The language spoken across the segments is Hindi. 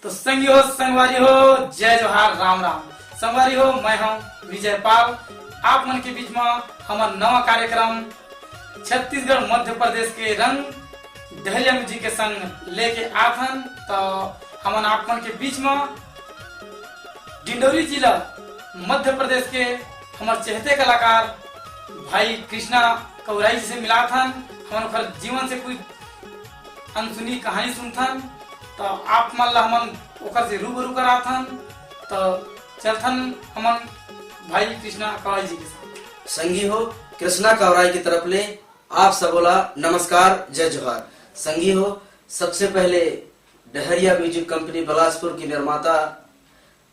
तो संगी हो संगवारी हो जय जोहार राम राम। संगवारी हो मैं हूँ विजय पाल। आप मन के बीच में हमारा नवा कार्यक्रम छत्तीसगढ़ मध्य प्रदेश के रंग डहरिया म्यूजिक के संग लेके आथन। तो हम आप मन के बीच में डिंडौरी जिला मध्य प्रदेश के हमारे चहेते कलाकार भाई कृष्णा कौराई जी से मिला थन। हमारे जीवन से कुछ अनसुनी कहानी सुनथन। तो आप मन ला हमन ओकर से रूबरू कराथन। तो चलथन हमन भाई कृष्णा कौराई जी के साथ। संगी हो कृष्णा कौराई की तरफ ले आप सबोला नमस्कार जय जोहार। संगी हो सबसे पहले डहरिया म्यूजिक कंपनी बिलासपुर की निर्माता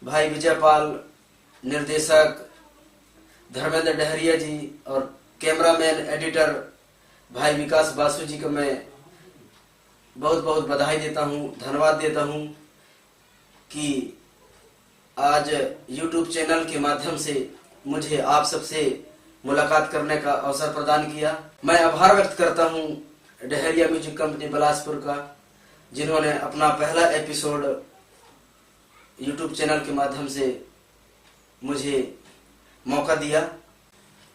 भाई विजय पाल, निर्देशक धर्मेंद्र डहरिया जी और कैमरामैन एडिटर भाई विकास बासु जी को मैं बहुत बहुत बधाई देता हूँ, धन्यवाद देता हूँ कि आज YouTube चैनल के माध्यम से मुझे आप सबसे मुलाकात करने का अवसर प्रदान किया। मैं आभार व्यक्त करता हूँ डहरिया म्यूजिक कंपनी बिलासपुर का, जिन्होंने अपना पहला एपिसोड YouTube चैनल के माध्यम से मुझे मौका दिया।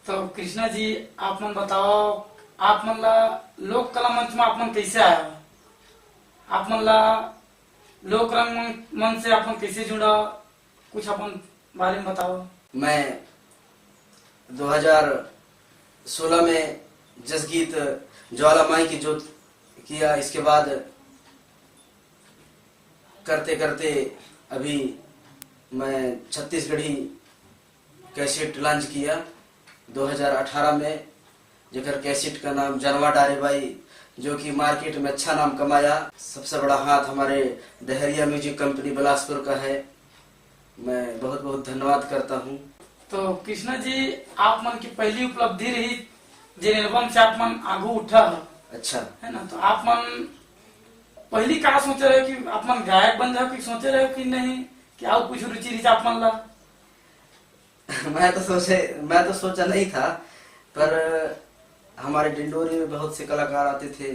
तो कृष्णा जी आप मन बताओ, आप मन ला लोक कला मंच में आप मन कैसे आया? आप मन ला लोक रंग मंच से आप मन कैसे जुड़ा? कुछ अपन बारे में बताओ। मैं 2016 में जसगीत ज्वालामाई की जोत किया। इसके बाद करते करते अभी मैं छत्तीसगढ़ी कैसेट लॉन्च किया 2018 में, जेकर कैसेट का नाम जनवा डारे बाई, जो कि मार्केट में अच्छा नाम कमाया। सबसे बड़ा हाथ हमारे डहरिया म्यूजिक कंपनी बिलासपुर का है। मैं बहुत बहुत धन्यवाद करता हूँ। तो कृष्णा जी आप मन की पहली उपलब्धि रही जिन एल्बम से आप मन आगू उठा अच्छा है ना। तो आप मन पहली कहा सोचे रहे कि आप मन गायक बन जाओ, कि सोचे रहे कि नहीं कि और कुछ रुचि रही आप मन ला? मैं तो सोचा नहीं था, पर हमारे डिंडोरी में बहुत से कलाकार आते थे,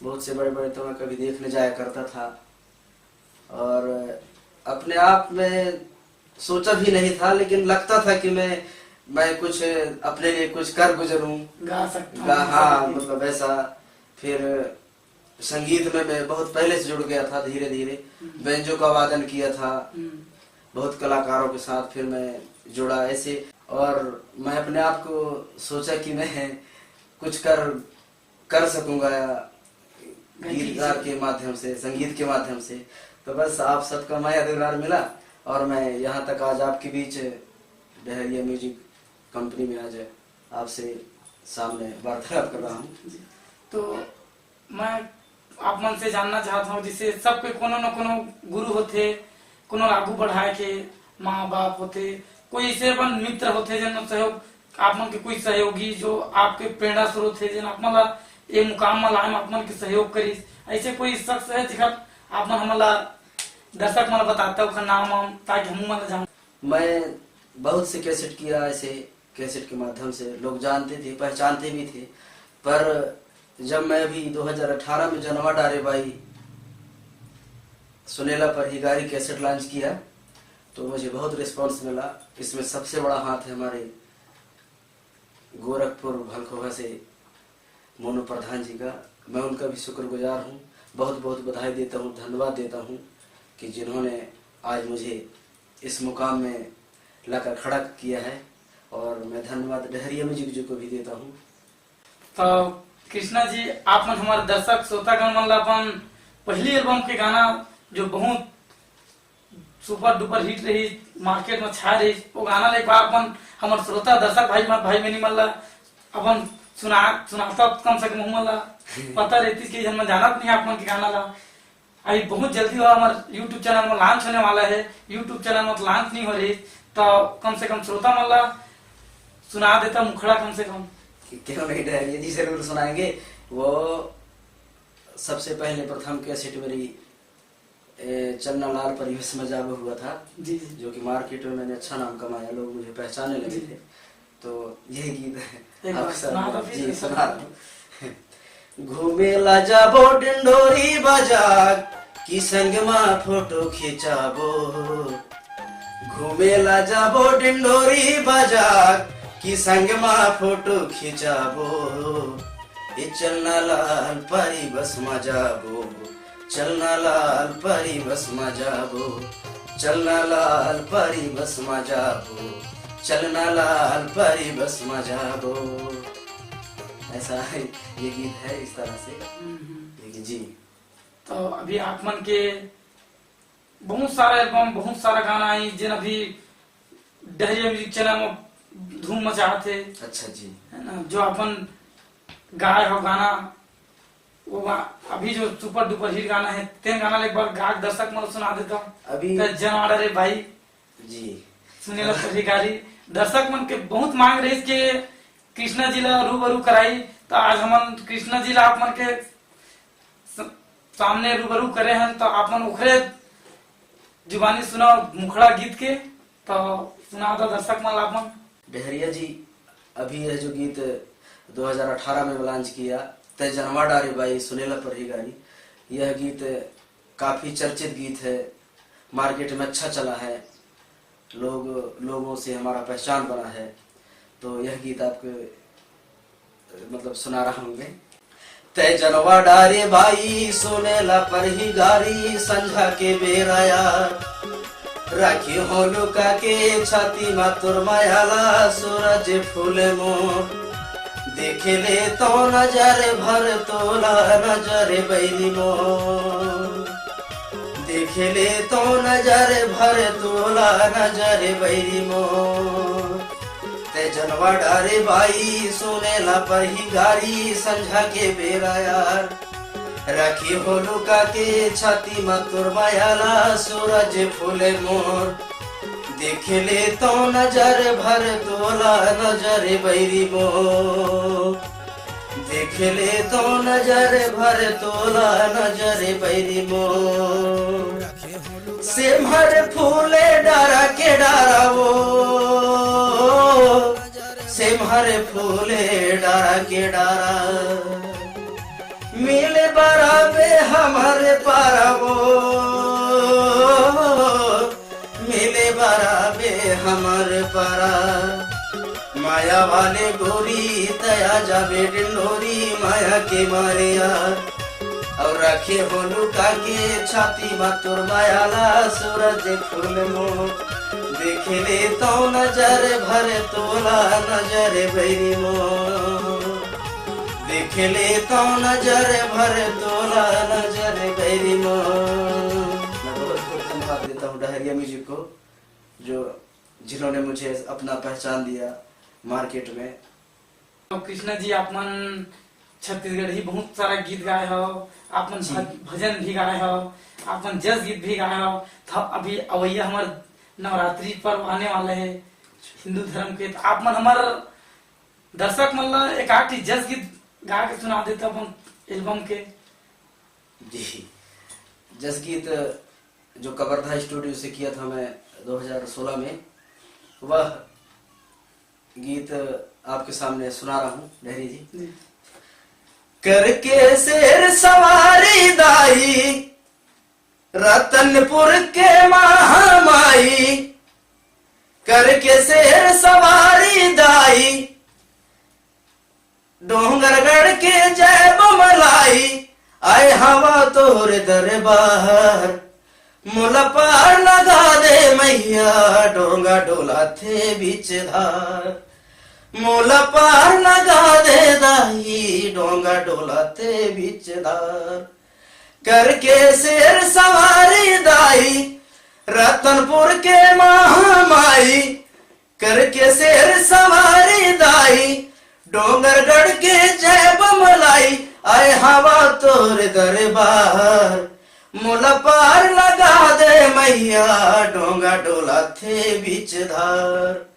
बहुत से बड़े बड़े, तो मैं कभी देखने जाया करता था और अपने आप में सोचा भी नहीं था, लेकिन लगता था कि मैं कुछ अपने लिए कुछ कर गुजरूं, गा सकता हूं। हाँ मतलब ऐसा। फिर संगीत में मैं बहुत पहले से जुड़ गया था, धीरे धीरे बेंजो का वादन किया था बहुत कलाकारों के साथ, फिर मैं जुड़ा ऐसे। और मैं अपने आप को सोचा कि मैं कुछ कर सकूंगा गीतकार के माध्यम से, संगीत के माध्यम से। तो बस आप सबका माया दुलार मिला और मैं यहाँ तक आज आपके बीच डहरिया म्यूजिक कंपनी में आज आपसे सामने वार्तालाप कर रहा हूँ। तो मैं आप मन से जानना चाहता हूँ, जिससे सबके कोनो न कोनो गुरु होते, कोनो आगू बढ़ाए के माँ बाप होते, कोई ऐसे अपन मित्र होते जिन सहयोग आप मन के कोई सहयोगी जो आपके प्रेरणा स्रोत है, जिन आप मन ला ये मुकाम में लाए आप मन के सहयोग करी, ऐसे कोई शख्स है जिसका आप मन हमला दर्शक मन बताते हो नाम ताकि हम मन जान? मैं बहुत से कैसेट किया, ऐसे कैसेट के माध्यम से लोग जानते थे, पहचानते भी थे। पर जब मैं अभी 2018 में जनवा डारे बाई सुनेला पर ही गारी कैसेट लॉन्च किया, तो मुझे बहुत रिस्पांस मिला। इसमें सबसे बड़ा हाथ है हमारे गोरखपुर भलखोवा से मोनू प्रधान जी का। मैं उनका भी शुक्रगुजार हूँ, बहुत बहुत बधाई देता हूँ, धन्यवाद देता हूँ कि जिन्होंने आज मुझे इस मुकाम में लाकर खड़ा किया है। और मैं धन्यवाद डहरिया म्यूजिक जी को भी देता हूँ। तो कृष्णा जी आप मन हमारे दर्शक श्रोतागण मन ला अपन पहली एल्बम के गाना जो बहुत सुपर डुपर हिट रही, मार्केट में छा रही, वो गाना ले अपन हमारे श्रोता दर्शक भाई मैंने मन ला अपन सुनाता कम से कम मन ला पता रहती कि हम जानत नहीं आप मन के गाना ला। अभी बहुत जल्दी हुआ हमारे YouTube चैनल में लॉन्च होने वाला है। YouTube चैनल में लॉन्च नहीं हो रही, तो कम से कम श्रोता मन ला सुना देता मुखड़ा कम से कम। क्यों नहीं डहरिया जी, जरूर सुनाएंगे। वो सबसे पहले प्रथम कैसेट मेरी चन्ना लाल परिवेश में जागो हुआ था जी, जो कि मार्केट में मैंने अच्छा नाम कमाया, लोग मुझे पहचानने लगे थे। तो यही गीत है अक्सर जी सुना। घूमेला जाबो डिंडोरी बाजार, कि संग में फोटो खिंचाबो, घूमेला जाबो डिंडोरी बाजार, कि संग में फोटो खिंचाबो, ए चलना लाल परी बस में जाबो, चलना लाल परी बस में जाबो, चलना लाल परी बस में जाबो, चलना लाल परी बस में जाबो। ऐसा है ये गीत है इस तरह से जी। तो अभी आप मन के बहुत सारा एल्बम, बहुत सारा गाना आई जिन अभी डहरिया म्यूजिक चैनल में धूम मचाते। अच्छा जी, है ना, जो अपन गाए हो गाना वो अभी जो सुपर डुपर हिट गाना है तेन गाना एक बार गा दर्शक मन सुना देता हूँ। अभी जन रे भाई जी सुनील अधिकारी दर्शक मन के बहुत मांग रही के कृष्णा जिला रूबरू कराई, तो आज हम कृष्णा जिला आप मन के सामने रूबरू करे हैं। तो आप मन उखरे जुबानी सुना मुखड़ा गीत के तो सुना दो दर्शक मन आप मन। डहरिया जी अभी यह जो गीत 2018 में लॉन्च किया तय जनवा डारे बाई सुनेला परिगारी, यह गीत काफी चर्चित गीत है, मार्केट में अच्छा चला है, लोगों से हमारा पहचान बना है। तो यह गीत आपको मतलब सुना रहा हूँ मैं। तय जनवा डारे भाई सुनेला परिगारी, संझा के बेराया राखी हो लुका के छाती मा तुर मायाला, सूरज फूल मोर देखे ले तो नजर भर तोला, नजर बैरी मोर देखे ले तो नजर भर तोला, नजर बैरी मोर। ते जनवा डारे बाई सुनेला परिगारी, संझा के बेरा यार राखी हो लुका के छाती में तुर मायाला, सूरज फूले मोर देखे ले तो नजर भर तोला, नजर बैरी मोर देखे ले तो नजर भर तोला, नजर बैरी मोर। सिमहर फूले डारा के डारा वो, सिमहर फूले डारा के डारा, मिले बराबे हमारे पारा वो, मिले बराबे हमारे पारा। माया वाले गोरी तया जाबे डिंडोरी, माया के मारे यार और रखे हो लुका के छाती में तुर मायाला, सूरज फूल मोर देखे ले तो नजर भर तोला, नजर बैरी मोर देखे ले तो नजर भर तोला, नजर बैरी मोर। मैं बहुत बहुत धन्यवाद देता हूँ डहरिया म्यूजिक को, जो जिन्होंने मुझे अपना पहचान दिया मार्केट में। तो कृष्णा जी आप मन छत्तीसगढ़ ही बहुत सारा गीत गाए हो, आप मन भजन भी गाए हो, आप मन जस गीत भी गाए हो। तो अभी अवैया हमारे नवरात्रि पर्व आने वाले है हिंदू धर्म के, तो आप मन हमारे दर्शक मन ला एक आठ जस गीत गा के सुना देते अपन एल्बम के। जी, जस गीत जो कबरधा स्टूडियो से किया था मैं 2016 में, वह गीत आपके सामने सुना रहा हूँ डहरी जी। करके शेर सवारी दाई रतनपुर के महामाई, करके शेर सवारी दाई डोंगरगढ़ के जय बमलाई, आए हवा तोर दरबार मुला पार लगा दे मैया, डोंगा डोला थे बीच धार मोला पार लगा दे दाई, डोंगा डोला थे बीच धार। करके शेर सवारी दाई रतनपुर के महामाई, करके शेर सवारी दाई डोंगरगढ़ के जय बमलाई, आए हवा तोर दरबार मुला पार लगा दे मैया, डोंगा डोला थे बीच धार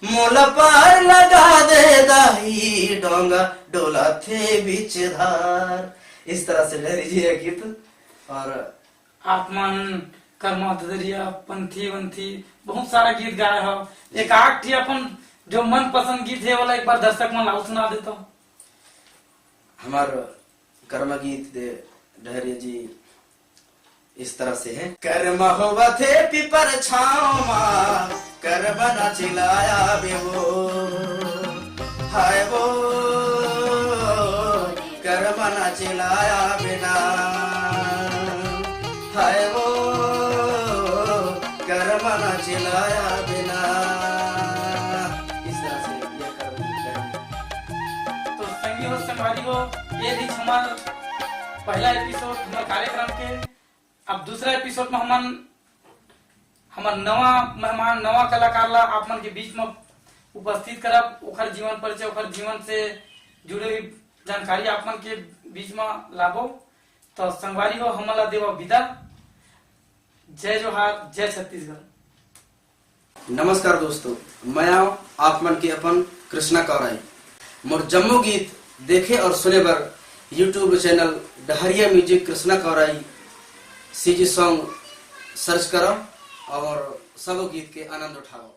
मोला पार लगा दे दाई, डोंगा डोला थे बीच धार। इस तरह से ले लीजिए गीत। और आप मन कर्मा दरिया पंथी वंथी बहुत सारा गीत गाए हो, एक आठ ही अपन जो मन पसंद गीत है वाला एक बार दर्शक मन लाओ सुना देता हूँ। हमार कर्मा गीत दे डहरिया जी इस तरह से है। कर महुआ थे पिपर छाँव माँ, कर बना चिलाया बेवो, हाय वो कर बना चिलाया बिना, हाय वो कर बना चिलाया बिना। इस तरह से ये कर। तो संगी हो संगवारी हो, ये थी हमार पहला एपिसोड हमारे कार्यक्रम के। अब दूसरा एपिसोड में हमार नवा मेहमान नवा कलाकार ला आप मन के बीच में उपस्थित करब, ओकर जीवन परिचय, ओकर जीवन से जुड़े हुई जानकारी आप मन के बीच में लाबो। तो संगवारी हो हमला देवा विदा। जय जोहार, जय छत्तीसगढ़। नमस्कार दोस्तों, मैं आप मन के अपन कृष्णा कौराई। मोर जम्मू गीत देखे और सुने बर YouTube channel Dahariya music Krishna Kaurai CG song search करो और सब गीत के आनंद उठाओ।